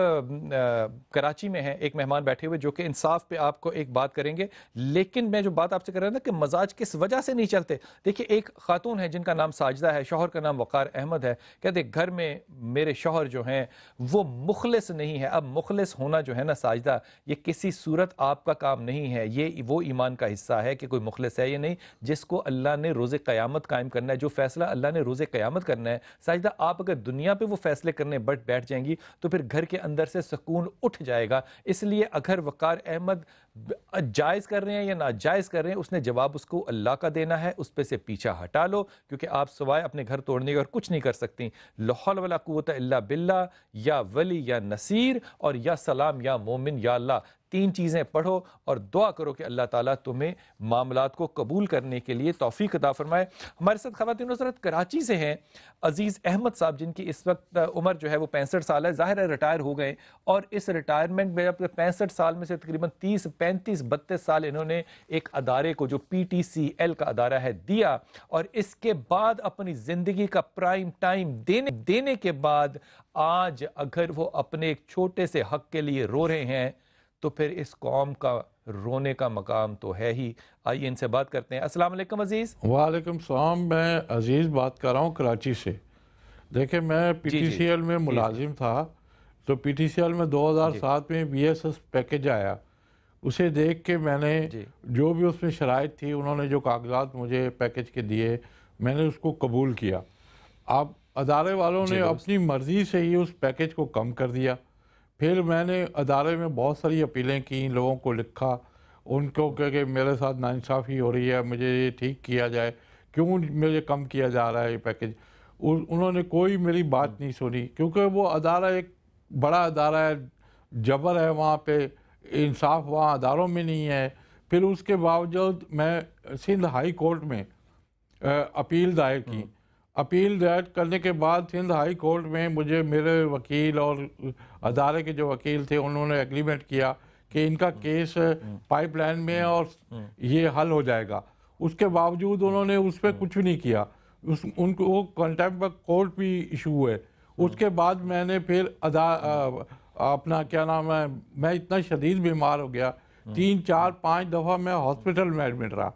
کراچی میں ہے ایک مہمان بیٹھے ہوئے جو کہ انصاف پہ آپ کو ایک بات کریں گے. لیکن میں جو بات آپ سے کر رہا تھا کہ مزاج کس وجہ سے نہیں چلتے. دیکھیے, ایک خاتون ہے جن کا نام ساجدہ ہے, شوہر کا نام وقار احمد ہے. کہتے گھر میں میرے شوہر جو ہیں وہ مخلص نہیں ہے. اب مخلص ہونا جو ہے نا ساجدہ, یہ کسی صورت آپ کا کام نہیں ہے. یہ وہ ایمان کا حصہ ہے کہ کوئی مخلص ہے یا نہیں. جس کو اللہ نے روز قیامت قائم کرنا ہے, جو فیصلہ اللہ نے روز قیامت کرنا ہے, ساجدہ آپ اگر دنیا پہ وہ فیصلے کرنے بیٹھ جائیں گی تو پھر گھر کے اندر سے سکون اٹھ جائے گا. اس لیے اگر وقار احمد جائز کر رہے ہیں یا ناجائز کر رہے ہیں، اس نے جواب اس کو اللہ کا دینا ہے. اس پہ سے پیچھا ہٹا لو، کیونکہ آپ سوائے اپنے گھر توڑنے کا اور کچھ نہیں کر سکتی. لا حول ولا قوت الا باللہ، یا ولی یا نصیر، اور یا سلام یا مومن یا اللہ. 3 چیزیں پڑھو اور دعا کرو کہ اللہ تعالیٰ تمہیں معاملات کو قبول کرنے کے لیے توفیق عطا فرمائے. ہمارے ساتھ خواتین حضرات کراچی سے ہیں عزیز احمد صاحب، جن کی اس وقت عمر جو ہے وہ 65 سال ہے. ظاہر ہے ریٹائر ہو گئے، اور اس ریٹائرمنٹ میں 65 سال میں سے تقریباً 30 35 32 سال انہوں نے ایک ادارے کو جو PTCL کا ادارہ ہے دیا، اور اس کے بعد اپنی زندگی کا پرائم ٹائم دینے کے بعد آج اگر وہ اپنے ایک چھوٹے سے حق کے لیے رو رہے ہیں تو پھر اس قوم کا رونے کا مقام تو ہے ہی. آئیے ان سے بات کرتے ہیں. السلام علیکم عزیز. وعلیکم السلام. میں عزیز بات کر رہا ہوں کراچی سے. دیکھیں میں PTCL میں ملازم تھا، تو PTCL میں 2007 میں BSS پیکج آیا. اسے دیکھ کے میں نے جو بھی اس میں شرائط تھی، انہوں نے جو کاغذات مجھے پیکج کے دیے، میں نے اس کو قبول کیا. اب ادارے والوں نے اپنی مرضی سے ہی اس پیکج کو کم کر دیا. پھر میں نے ادارے میں بہت ساری اپیلیں کی، لوگوں کو لکھا ان کو کہ میرے ساتھ ناانصافی ہو رہی ہے، مجھے یہ ٹھیک کیا جائے، کیوں مجھے کم کیا جا رہا ہے یہ پیکج. انہوں نے کوئی میری بات نہیں سنی، کیونکہ وہ ادارہ ایک بڑا ادارہ ہے، جبر ہے وہاں پہ، انصاف وہاں اداروں میں نہیں ہے. پھر اس کے باوجود میں سندھ ہائی کورٹ میں اپیل دائر کی. اپیل دائر کرنے کے بعد سندھ ہائی کورٹ میں مجھے میرے وکیل اور ادارے کے جو وکیل تھے انہوں نے ایگریمنٹ کیا کہ ان کا کیس پائپ لائن میں اور یہ حل ہو جائے گا. اس کے باوجود انہوں نے اس پہ کچھ نہیں کیا. ان کو کنٹیمپٹ آف کورٹ بھی ایشو ہوئے. اس کے بعد میں نے پھر اپنا کیا نام ہے، میں اتنا شدید بیمار ہو گیا، 3 4 5 دفعہ میں ہاسپٹل میں ایڈمٹ رہا،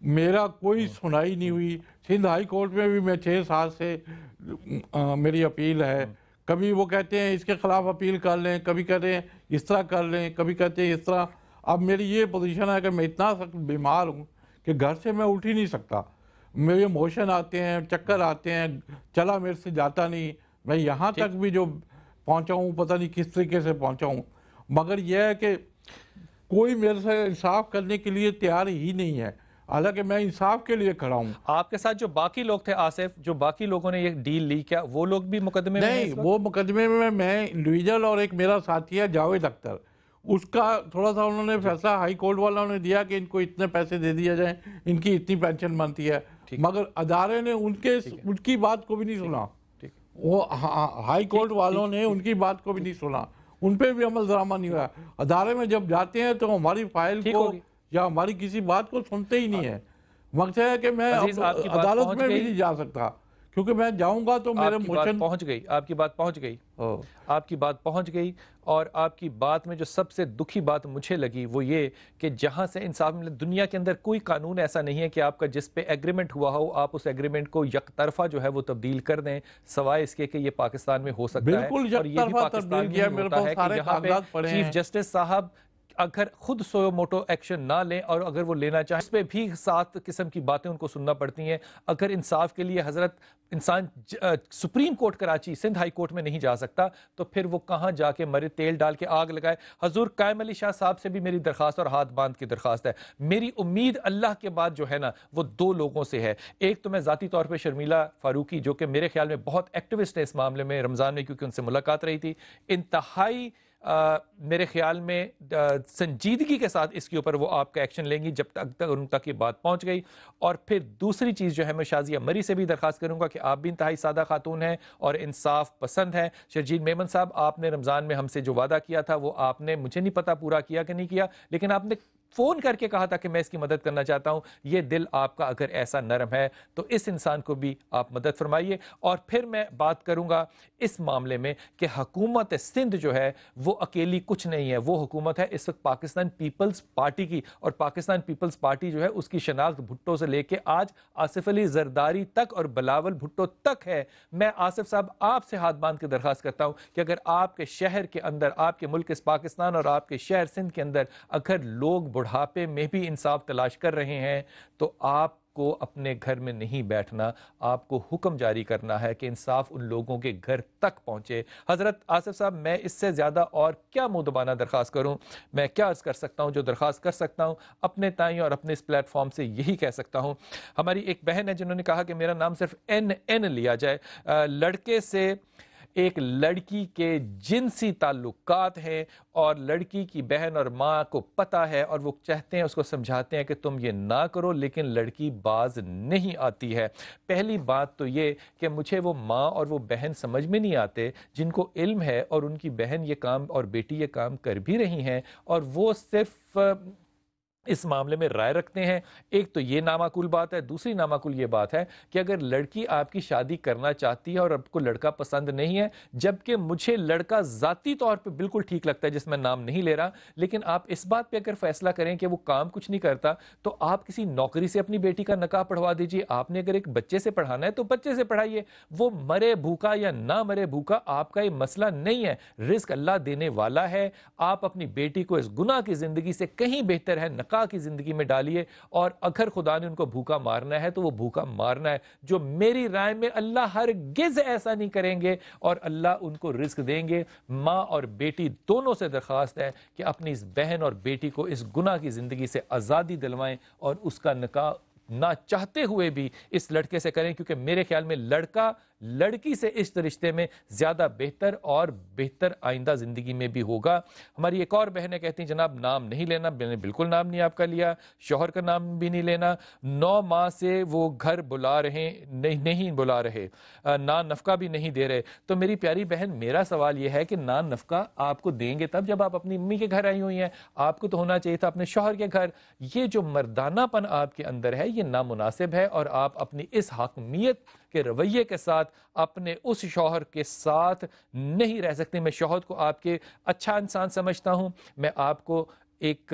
میرا کوئی سنائی نہیں ہوئی. سندھ ہائی کورٹ میں بھی میں 6 سال سے میری اپیل ہے. کبھی وہ کہتے ہیں اس کے خلاف اپیل کر لیں، کبھی کہتے ہیں اس طرح کر لیں، کبھی کہتے ہیں اس طرح. اب میری یہ پوزیشن ہے کہ میں اتنا سخت بیمار ہوں کہ گھر سے میں اٹھ ہی نہیں سکتا. میرے موشن آتے ہیں، چکر آتے ہیں، چلا میرے سے جاتا نہیں. میں یہاں تک بھی جو پہنچا ہوں پتہ نہیں کس طریقے سے پہنچا ہوں. مگر یہ ہے کہ کوئی میرے سے انصاف کرنے کے لیے تیار ہی نہیں ہے، حالانکہ میں انصاف کے لیے کھڑا ہوں. آپ کے ساتھ جو باقی لوگ تھے آصف، جو باقی لوگوں نے یہ ڈیل لی، کیا وہ لوگ بھی مقدمے میں؟ نہیں، وہ مقدمے میں انڈیویجل اور ایک میرا ساتھی ہے جاوید اختر، اس کا تھوڑا سا انہوں نے فیصلہ ہائی کورٹ والوں نے دیا کہ ان کو اتنے پیسے دے دیا جائیں، ان کی اتنی پینشن بنتی ہے. مگر ادارے نے ان کی بات کو بھی نہیں سنا. وہ ہائی کورٹ والوں نے ان کی بات کو بھی نہیں سنا، ان پہ بھی عمل درآمد نہیں ہوا. ادارے میں جب جاتے ہیں تو ہماری فائل کو یا ہماری کسی بات کو سنتے ہی نہیں ہے. مقصد ہے کہ میں عدالت میں بھی نہیں جا سکتا، کیونکہ میں جاؤں گا تو میرے موشن پہنچ گئی. آپ کی بات پہنچ گئی، آپ کی بات پہنچ گئی. اور آپ کی بات میں جو سب سے دکھی بات مجھے لگی وہ یہ کہ جہاں سے انصاف ملے، دنیا کے اندر کوئی قانون ایسا نہیں ہے کہ آپ کا جس پہ ایگریمنٹ ہوا ہو آپ اس ایگریمنٹ کو یک طرفہ جو ہے وہ تبدیل کر دیں، سوائے اس کے کہ یہ پاکستان میں ہو سکتا ہے. بالکل یک طرفہ تبدیل کیا. میرے پاس سارے کاغذات پڑے ہیں. چیف جسٹس صاحب اگر خود سو موٹو ایکشن نہ لیں، اور اگر وہ لینا چاہیں اس پہ بھی 7 قسم کی باتیں ان کو سننا پڑتی ہیں. اگر انصاف کے لیے حضرت انسان supreme court Karachi Sindh high court میں نہیں جا سکتا تو پھر وہ کہاں جا کے مرے، تیل ڈال کے آگ لگائے. حضور قائم علی شاہ صاحب سے بھی میری درخواست اور ہاتھ باندھ کی درخواست ہے. میری امید اللہ کے بعد جو ہے نا وہ 2 لوگوں سے ہے. ایک تو میں ذاتی طور پہ شرمیلا فاروقی، جو کہ میرے خیال میں بہت ایکٹیوسٹ ہے اس معاملے میں، رمضان میں کیونکہ ان سے ملاقات رہی تھی، انتہائی میرے خیال میں سنجیدگی کے ساتھ اس کے اوپر وہ آپ کا ایکشن لیں گی جب تک ان تک یہ بات پہنچ گئی. اور پھر دوسری چیز جو ہے میں شازیہ مری سے بھی درخواست کروں گا کہ آپ بھی انتہائی سادہ خاتون ہیں اور انصاف پسند ہیں. شرجیل میمن صاحب، آپ نے رمضان میں ہم سے جو وعدہ کیا تھا وہ آپ نے، مجھے نہیں پتا پورا کیا کہ نہیں کیا، لیکن آپ نے فون کر کے کہا تھا کہ میں اس کی مدد کرنا چاہتا ہوں. یہ دل آپ کا اگر ایسا نرم ہے تو اس انسان کو بھی آپ مدد فرمائیے. اور پھر میں بات کروں گا اس معاملے میں کہ حکومت سندھ جو ہے وہ اکیلی کچھ نہیں ہے. وہ حکومت ہے اس وقت پاکستان پیپلز پارٹی کی، اور پاکستان پیپلز پارٹی جو ہے اس کی شناخت بھٹو سے لے کے آج آصف علی زرداری تک اور بلاول بھٹو تک ہے. میں آصف صاحب آپ سے ہاتھ باندھ کے درخواست کرتا ہوں کہ اگر آپ کے شہر کے اندر، آپ کے ملک اس پاکستان اور آپ کے شہر سندھ کے اندر اگر لوگ بڑھاپے میں بھی انصاف تلاش کر رہے ہیں تو آپ کو اپنے گھر میں نہیں بیٹھنا, آپ کو حکم جاری کرنا ہے کہ انصاف ان لوگوں کے گھر تک پہنچے. حضرت آصف صاحب, میں اس سے زیادہ اور کیا منہ دبانہ درخواست کروں؟ میں کیا عرض کر سکتا ہوں؟ جو درخواست کر سکتا ہوں اپنے تائیں اور اپنے اس پلیٹ فارم سے یہی کہہ سکتا ہوں. ہماری ایک بہن ہے جنہوں نے کہا کہ میرا نام صرف این لیا جائے. لڑکے سے ایک لڑکی کے جنسی تعلقات ہیں اور لڑکی کی بہن اور ماں کو پتہ ہے اور وہ چاہتے ہیں, اس کو سمجھاتے ہیں کہ تم یہ نہ کرو, لیکن لڑکی باز نہیں آتی ہے. پہلی بات تو یہ کہ مجھے وہ ماں اور وہ بہن سمجھ میں نہیں آتے جن کو علم ہے اور ان کی بہن یہ کام اور بیٹی یہ کام کر بھی رہی ہیں اور وہ صرف اس معاملے میں رائے رکھتے ہیں. ایک تو یہ نامعقول بات ہے. دوسری نامعقول یہ بات ہے کہ اگر لڑکی آپ کی شادی کرنا چاہتی ہے اور آپ کو لڑکا پسند نہیں ہے, جبکہ مجھے لڑکا ذاتی طور پہ بالکل ٹھیک لگتا ہے جس میں نام نہیں لے رہا, لیکن آپ اس بات پہ اگر فیصلہ کریں کہ وہ کام کچھ نہیں کرتا, تو آپ کسی نوکری سے اپنی بیٹی کا نکاح پڑھوا دیجیے. آپ نے اگر ایک بچے سے پڑھانا ہے تو بچے سے پڑھائیے. وہ مرے بھوکا یا نہ مرے بھوکا آپ کا یہ مسئلہ نہیں ہے. رزق اللہ دینے والا ہے. آپ اپنی بیٹی کو اس گناہ کی زندگی سے کہیں بہتر ہے نکاح کی زندگی میں ڈالیے, اور اگر خدا نے ان کو بھوکا مارنا ہے تو وہ بھوکا مارنا ہے. جو میری رائے میں اللہ ہرگز ایسا نہیں کریں گے اور اللہ ان کو رزق دیں گے. ماں اور بیٹی دونوں سے درخواست ہے کہ اپنی اس بہن اور بیٹی کو اس گناہ کی زندگی سے آزادی دلوائیں اور اس کا نکاح نہ چاہتے ہوئے بھی اس لڑکے سے کریں, کیونکہ میرے خیال میں لڑکا لڑکی سے اس رشتے میں زیادہ بہتر اور بہتر آئندہ زندگی میں بھی ہوگا. ہماری ایک اور بہنیں کہتی ہیں جناب نام نہیں لینا. میں نے بالکل نام نہیں آپ کا لیا, شوہر کا نام بھی نہیں لینا. 9 ماہ سے وہ گھر بلا رہے نہیں بلا رہے, نان نفقہ بھی نہیں دے رہے. تو میری پیاری بہن, میرا سوال یہ ہے کہ نان نفقہ آپ کو دیں گے تب جب آپ اپنی امی کے گھر آئی ہوئی ہیں. آپ کو تو ہونا چاہیے تھا اپنے شوہر کے گھر. یہ جو مردانہ پن آپ کے اندر ہے یہ نامناسب ہے, اور آپ اپنی اس حاکمیت کے رویے کے ساتھ اپنے اس شوہر کے ساتھ نہیں رہ سکتے. میں شوہر کو آپ کے اچھا انسان سمجھتا ہوں, میں آپ کو ایک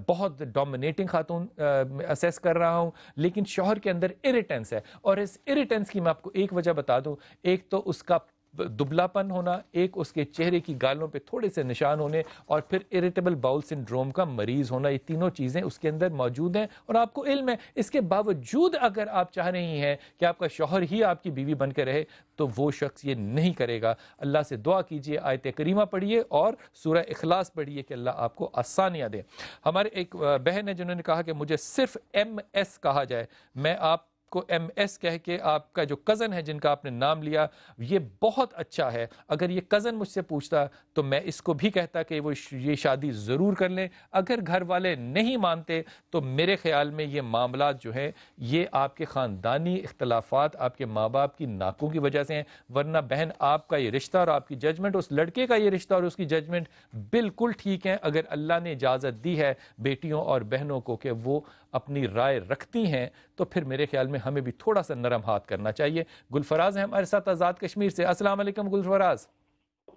بہت ڈومینیٹنگ خاتون اسیس کر رہا ہوں, لیکن شوہر کے اندر ایریٹنس ہے, اور اس ایریٹنس کی میں آپ کو ایک وجہ بتا دوں. ایک تو اس کا دبلا پن ہونا, ایک اس کے چہرے کی گالوں پہ تھوڑے سے نشان ہونے, اور پھر اریٹیبل باؤل سنڈروم کا مریض ہونا. یہ تینوں چیزیں اس کے اندر موجود ہیں اور آپ کو علم ہے. اس کے باوجود اگر آپ چاہ رہی ہیں کہ آپ کا شوہر ہی آپ کی بیوی بن کے رہے, تو وہ شخص یہ نہیں کرے گا. اللہ سے دعا کیجئے, آیت کریمہ پڑھیے اور سورہ اخلاص پڑھیے کہ اللہ آپ کو آسانیاں دے. ہمارے ایک بہن ہے جنہوں نے کہا کہ مجھے صرف MS کہا جائے. میں آپ کو MS کہہ کے, آپ کا جو کزن ہے جن کا آپ نے نام لیا یہ بہت اچھا ہے. اگر یہ کزن مجھ سے پوچھتا تو میں اس کو بھی کہتا کہ وہ یہ شادی ضرور کر لیں. اگر گھر والے نہیں مانتے تو میرے خیال میں یہ معاملات جو ہیں یہ آپ کے خاندانی اختلافات, آپ کے ماں باپ کی ناکوں کی وجہ سے ہیں. ورنہ بہن آپ کا یہ رشتہ اور آپ کی ججمنٹ, اس لڑکے کا یہ رشتہ اور اس کی ججمنٹ بالکل ٹھیک ہے. اگر اللہ نے اجازت دی ہے بیٹیوں اور بہنوں کو کہ وہ اپنی رائے رکھتی ہیں, تو پھر میرے خیال میں ہمیں بھی تھوڑا سا نرم ہاتھ کرنا چاہیے. گلفراز ہیں ہمارے ساتھ آزاد کشمیر سے. السلام علیکم گلفراز.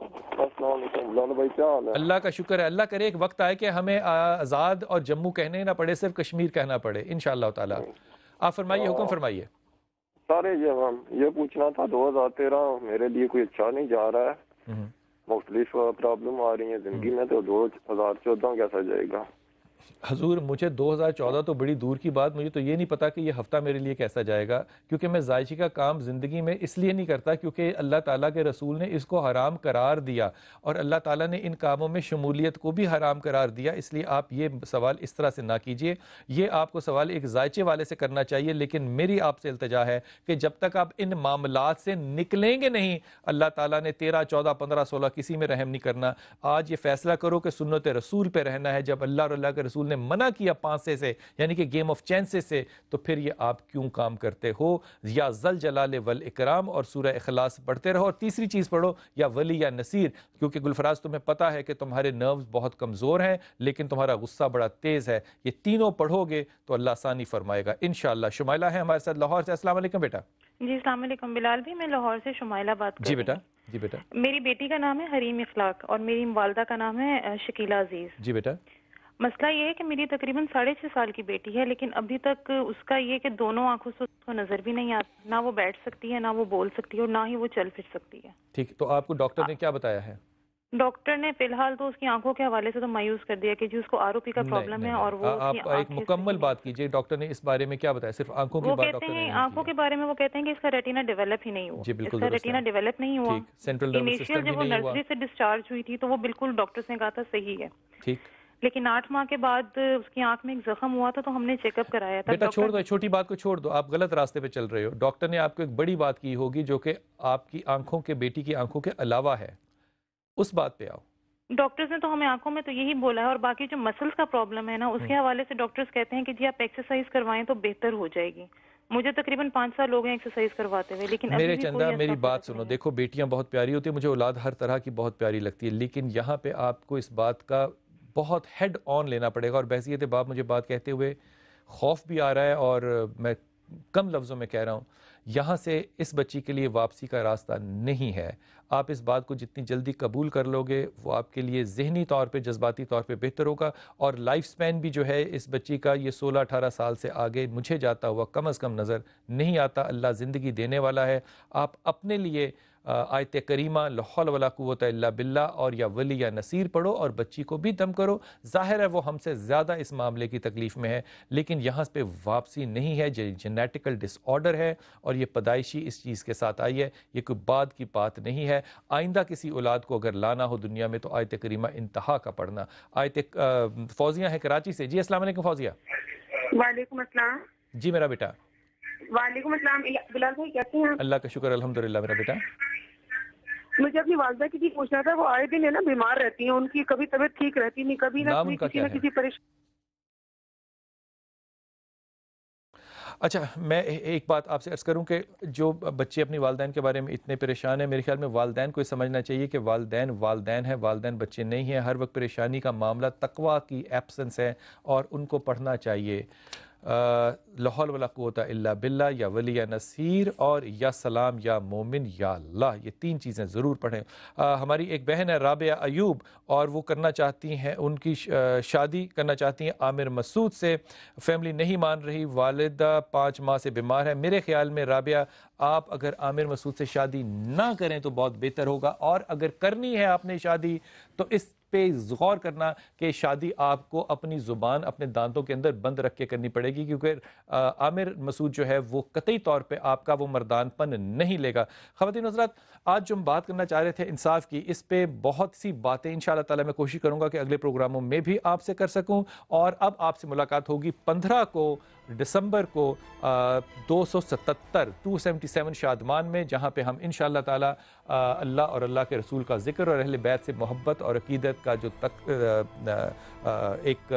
السلام علیکم بھائی, کیا حال ہے؟ اللہ کا شکر ہے. اللہ کرے ایک وقت آئے کہ ہمیں آزاد اور جموں کہنے نہ پڑے, صرف کشمیر کہنا پڑے انشاءاللہ تعالی. آپ فرمائیے, حکم فرمائیے. سارے یہ پوچھنا تھا, 2013 میرے لیے کوئی اچھا نہیں جا رہا ہے, مختلف پرابلم آ رہی ہیں زندگی میں, تو 2014 کیسا جائے گا؟ حضور مجھے 2014 تو بڑی دور کی بات, مجھے تو یہ نہیں پتا کہ یہ ہفتہ میرے لیے کیسا جائے گا, کیونکہ میں ذائچی کا کام زندگی میں اس لیے نہیں کرتا کیونکہ اللہ تعالیٰ کے رسول نے اس کو حرام قرار دیا, اور اللہ تعالیٰ نے ان کاموں میں شمولیت کو بھی حرام قرار دیا. اس لیے آپ یہ سوال اس طرح سے نہ کیجئے. یہ آپ کو سوال ایک ذائچے والے سے کرنا چاہیے, لیکن میری آپ سے التجا ہے کہ جب تک آپ ان معاملات سے نکلیں گے نہیں, اللہ تعالیٰ نے 13, 14, 15, 16 کسی میں رحم نہیں کرنا. آج یہ فیصلہ کرو کہ سنت رسول پہ رہنا ہے. جب اللہ اور اللہ کے رسول نے منع کیا 5 سے یعنی کہ گیم آف چانسز سے, تو پھر یہ آپ کیوں کام کرتے ہو؟ یا ذل جلال والاکرام اور سورہ اخلاص پڑھتے رہو, اور تیسری چیز پڑھو یا ولی یا نصیر, کیونکہ گلفراز تمہیں پتا ہے کہ تمہارے نروز بہت کمزور ہیں لیکن تمہارا غصہ بڑا تیز ہے. یہ تینوں پڑھو گے تو اللہ آسانی فرمائے گا انشاءاللہ. شمائلہ ہے ہمارے ساتھ لاہور سے. السلام علیکم بیٹا. جی السلام علیکم بلال بھی, میں لاہور سے شمائلہ بات کر رہی ہوں. جی بیٹا. میری بیٹی کا نام ہے حریم اخلاق اور میری والدہ کا نام ہے شکیلہ عزیز. جی بیٹا. مسئلہ یہ ہے کہ میری تقریباً 6.5 سال کی بیٹی ہے, لیکن ابھی تک اس کا یہ کہ دونوں آنکھوں سے اس کو نظر بھی نہیں آتی, نہ وہ بیٹھ سکتی ہے, نہ وہ بول سکتی ہے, اور نہ ہی وہ چل پھر سکتی ہے. ٹھیک, تو آپ کو ڈاکٹر نے کیا بتایا ہے؟ ڈاکٹر نے فی الحال تو اس کی آنکھوں کے حوالے سے تو مایوس کر دیا کہ جی اس کو ROP کا پرابلم ہے اور وہ آپ ایک مکمل بات کیجئے، ڈاکٹر نے اس بارے میں کیا بتایا؟ صرف آنکھوں کی بات ڈاکٹر نے آنکھوں کے بارے میں وہ کہتے ہیں کہ اس کا ریٹینا ڈیولپ ہی نہیں ہوا، اس کا ریٹینا ڈیولپ نہیں ہوا، انیشیل جب وہ نرسری سے ڈسچارج ہوئی تھی تو وہ بالکل ڈاکٹر نے کہا تھا صحیح ہے، لیکن 8 ماہ کے بعد اس کی آنکھ میں ایک زخم ہوا تھا تو ہم نے چیک اپ کرایا تھا۔ بیٹا چھوڑ دو، چھوٹی بات کو چھوڑ دو، آپ غلط راستے پہ چل رہے ہو۔ ڈاکٹر نے آپ کو ایک بڑی بات کی ہوگی جو کہ آپ کی آنکھوں کے، بیٹی کی آنکھوں کے علاوہ ہے، اس بات پہ آؤ۔ ڈاکٹرز نے تو ہمیں آنکھوں میں تو یہی بولا ہے، اور باقی جو مسلز کا پرابلم ہے نا اس کے حوالے سے ڈاکٹرز کہتے ہیں کہ جی آپ ایکسرسائز کروائیں تو بہتر ہو جائے گی۔ مجھے تقریباً 5 سال ہو گئے ایکسرسائز کرواتے ہوئے، لیکن میرے چندہ میری بات سنو، دیکھو بیٹیاں بہت پیاری ہوتی ہیں، مجھے اولاد ہر طرح کی بہت پیاری لگتی ہے، لیکن یہاں پہ آپ کو اس بات کا بہت ہیڈ آن لینا پڑے گا، اور بحیثیت باپ مجھے بات کہتے ہوئے خوف بھی آ رہا ہے، اور میں کم لفظوں میں کہہ رہا ہوں، یہاں سے اس بچی کے لیے واپسی کا راستہ نہیں ہے۔ آپ اس بات کو جتنی جلدی قبول کر لو گے وہ آپ کے لیے ذہنی طور پہ، جذباتی طور پہ بہتر ہوگا، اور لائف سپین بھی جو ہے اس بچی کا یہ 16-18 سال سے آگے مجھے جاتا ہوا کم از کم نظر نہیں آتا۔ اللہ زندگی دینے والا ہے۔ آپ اپنے لیے آیت کریمہ لا حول ولا قوت الا باللہ اور یا ولی یا نصیر پڑھو اور بچی کو بھی دم کرو۔ ظاہر ہے وہ ہم سے زیادہ اس معاملے کی تکلیف میں ہے، لیکن یہاں پہ واپسی نہیں ہے، جینیٹیکل ڈس آرڈر ہے اور یہ پیدائشی اس چیز کے ساتھ آئی ہے، یہ کوئی بعد کی بات نہیں ہے۔ آئندہ کسی اولاد کو اگر لانا ہو دنیا میں تو آیت کریمہ انتہا کا پڑھنا۔ آیت فوزیہ ہے کراچی سے۔ جی السلام علیکم فوزیہ۔ وعلیکم السلام۔ جی میرا بیٹا۔ وعلیکم السلام، بلال بھائی کیسے ہیں؟ اللہ کا شکر الحمدللہ میرا بیٹا۔ مجھے اپنی والدہ کی پوچھنا تھا، وہ آئے دن ہے نا بیمار رہتی ہیں، ان کی کبھی طبیعت ٹھیک رہتی نہیں، کبھی نہ کسی نہ کسی پریشانی۔ اچھا میں ایک بات آپ سے عرض کروں کہ جو بچے اپنی والدین کے بارے میں اتنے پریشان ہیں، میرے خیال میں والدین کو یہ سمجھنا چاہیے کہ والدین ہیں، والدین بچے نہیں ہیں۔ ہر وقت پریشانی کا معاملہ تقویٰ کی ایبسنس ہے اور ان کو پڑھنا چاہیے لا حول ولا قوت الا باللہ یا ولی یا نصیر اور یا سلام یا مومن یا اللہ، یہ 3 چیزیں ضرور پڑھیں۔ ہماری ایک بہن ہے رابعہ ایوب، اور وہ کرنا چاہتی ہیں، ان کی شادی کرنا چاہتی ہیں عامر مسعود سے، فیملی نہیں مان رہی، والدہ 5 ماہ سے بیمار ہے۔ میرے خیال میں رابعہ آپ اگر عامر مسعود سے شادی نہ کریں تو بہت بہتر ہوگا، اور اگر کرنی ہے آپ نے شادی تو اس پہ غور کرنا کہ شادی آپ کو اپنی زبان اپنے دانتوں کے اندر بند رکھ کے کرنی پڑے گی، کیونکہ عامر مسعود جو ہے وہ قطعی طور پہ آپ کا وہ مردان پن نہیں لے گا۔ خواتین حضرات، آج جو ہم بات کرنا چاہ رہے تھے انصاف کی، اس پہ بہت سی باتیں انشاءاللہ تعالی میں کوشش کروں گا کہ اگلے پروگراموں میں بھی آپ سے کر سکوں، اور اب آپ سے ملاقات ہوگی 15 دسمبر کو 277 شادمان میں، جہاں پہ ہم انشاءاللہ تعالی اللہ اور اللہ کے رسول کا ذکر اور اہل بیت سے محبت اور عقیدت کا جو ایک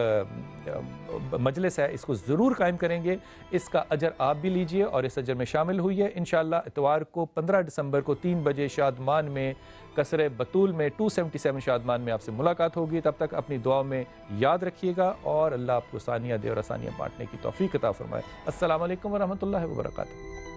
مجلس ہے اس کو ضرور قائم کریں گے۔ اس کا اجر آپ بھی لیجئے اور اس اجر میں شامل ہوئیے۔ انشاءاللہ اتوار کو 15 دسمبر کو 3 بجے شادمان میں قصر بطول میں 277 شادمان میں آپ سے ملاقات ہوگی۔ تب تک اپنی دعاؤں میں یاد رکھیے گا اور اللہ آپ کو ثانیہ دے اور آسانیاں بانٹنے کی توفیق عطا فرمائے۔ السلام علیکم ورحمۃ اللہ وبرکاتہ۔